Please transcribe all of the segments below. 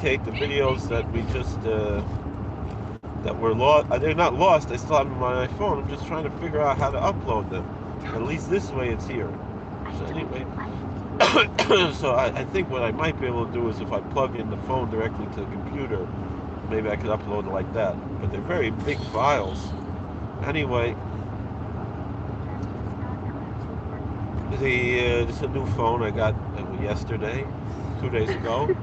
replicate the videos that we just that were lost. They're not lost. I still have them on my phone. I'm just trying to figure out how to upload them. At least this way, it's here. So anyway, so I think what I might be able to do is if I plug in the phone directly to the computer, maybe I could upload it like that. But they're very big files. Anyway, this is a new phone I got yesterday, 2 days ago.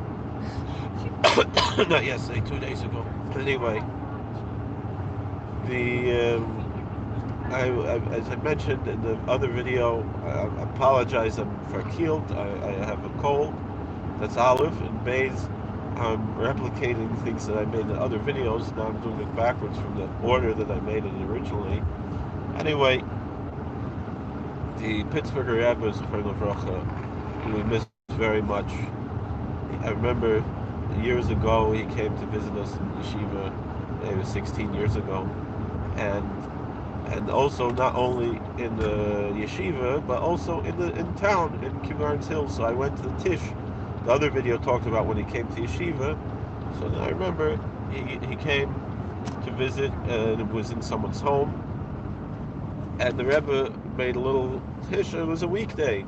Not yesterday, 2 days ago. Anyway, as I mentioned in the other video, I apologize. I'm verkeeld. I have a cold. That's Aleph. And Bays, I'm replicating things that I made in other videos. Now I'm doing it backwards from the order that I made it originally. Anyway, the Pittsburgher Rebbe is who we miss very much. I remember years ago he came to visit us in yeshiva. It was 16 years ago, and also not only in the yeshiva but also in town in Kivarns Hills. So I went to the Tish. The other video talked about when he came to yeshiva. So then I remember he came to visit and it was in someone's home, and the Rebbe made a little Tish. It was a weekday,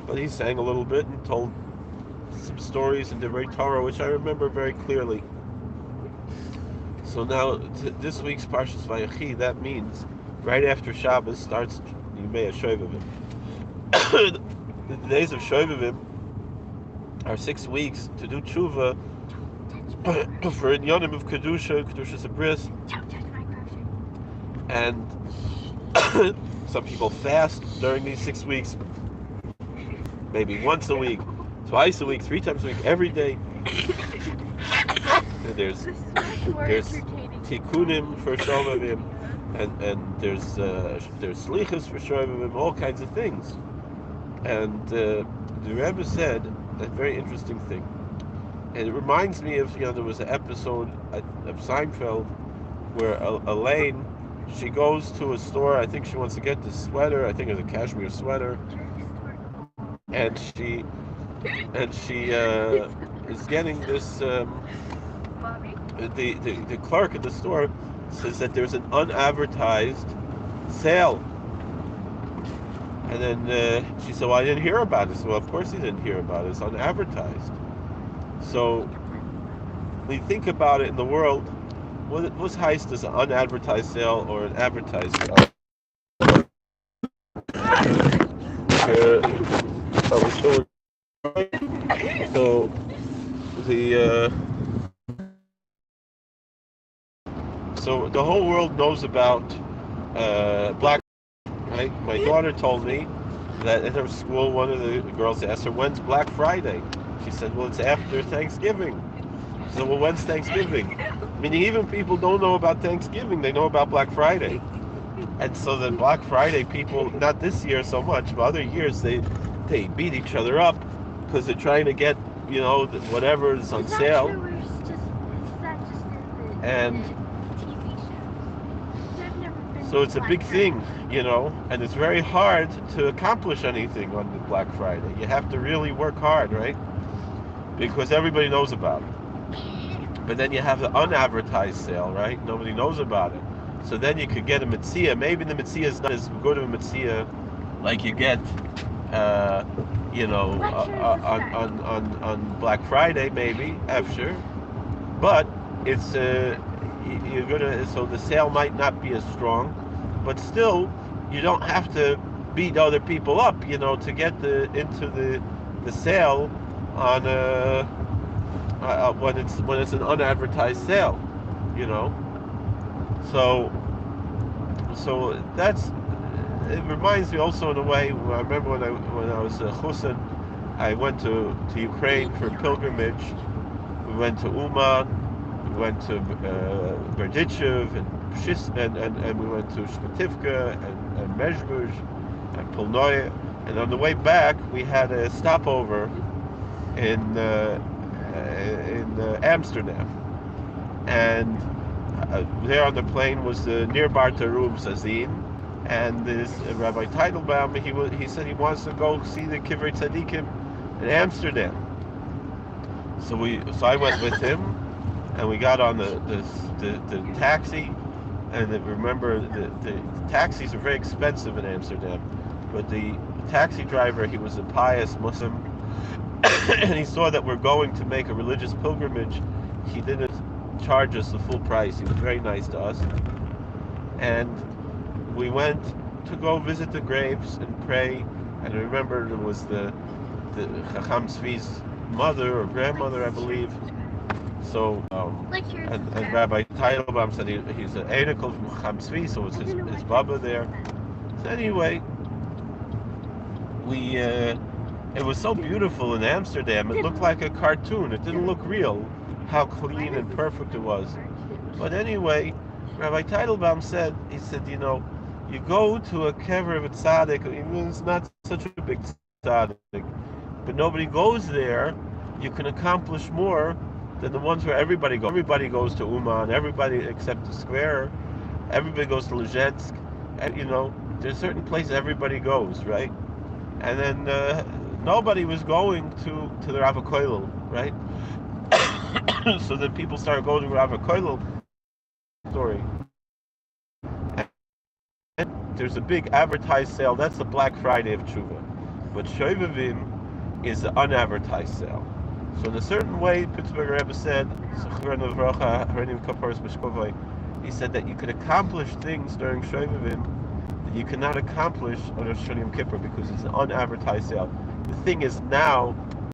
but he sang a little bit and told some stories in the Torah, which I remember very clearly. So now, this week's Parshas Vayechi, that means right after Shabbos starts Yimei Shovavim. The days of Shovavim are 6 weeks to do Tesuvah for Inyanim of Kedusha, Kedushas Bris, and some people fast during these 6 weeks, maybe once a week, twice a week, 3 times a week, every day. And there's tikkunim for Shovavim, and there's slichas for Shovavim, all kinds of things. And the Rebbe said a very interesting thing, and it reminds me of, there was an episode of Seinfeld where Elaine, she goes to a store. I think she wants to get this sweater. I think it's a cashmere sweater, and she is getting this. The clerk at the store says that there's an unadvertised sale, and then she said, "Well, I didn't hear about it." So, well, of course he didn't hear about it. It's unadvertised. So when you think about it in the world, what's heist is an unadvertised sale or an advertised sale? So the whole world knows about Black. Right? My daughter told me that in her school, one of the girls asked her, "When's Black Friday?" She said, "Well, it's after Thanksgiving." So, well, when's Thanksgiving? Meaning, even people don't know about Thanksgiving; they know about Black Friday. And so the Black Friday people, not this year so much, but other years, they beat each other up because they're trying to get, whatever is on sale. And so it's a big thing, and it's very hard to accomplish anything on the Black Friday. You have to really work hard, right? Because everybody knows about it. But then you have the unadvertised sale, right? Nobody knows about it. So then you could get a mitzvah. Maybe the mitzvah is not as good of a mitzvah like you get, on Black Friday, maybe, after. But it's so the sale might not be as strong, but still you don't have to beat other people up, to get into the sale on when it's an unadvertised sale, So that's. It reminds me also in a way. I remember when I was Chusin, I went to Ukraine for pilgrimage. We went to Uman, we went to Berdichev and we went to Shmetivka and Mezhbush and Polnoye. And on the way back, we had a stopover in Amsterdam. And there on the plane was the nearby Tarum Sazin, and this Rabbi Teitelbaum, he said he wants to go see the Kivrei Tzadikim in Amsterdam. So I went with him, and we got on the taxi. And remember, the taxis are very expensive in Amsterdam, but the taxi driver, he was a pious Muslim, and he saw that we're going to make a religious pilgrimage. He didn't charge us the full price. He was very nice to us, and we went to go visit the graves and pray. And I remember there was the Chacham Tzvi's mother or grandmother, I believe. So, and Rabbi Teitelbaum said he's an Einikel from Chacham Tzvi, so it's his Baba there. So anyway, it was so beautiful in Amsterdam. It looked like a cartoon. It didn't look real, how clean and perfect it was. But anyway, Rabbi Teitelbaum said, you go to a kever of a tzaddik, even it's not such a big tzaddik, but nobody goes there, you can accomplish more than the ones where everybody goes. Everybody goes to Uman, everybody except the square, everybody goes to Lezhetsk, and, there's certain places everybody goes, right? And then nobody was going to the Rav Koilel, right? So then people started going to Rav Koilel story. And there's a big advertised sale. That's the Black Friday of Tesuvah. But Shovavim is the unadvertised sale. So in a certain way, Pittsburgh Rebbe said, he said that you could accomplish things during Shovavim that you cannot accomplish on a Shal Yom Kippur because it's an unadvertised sale. The thing is now,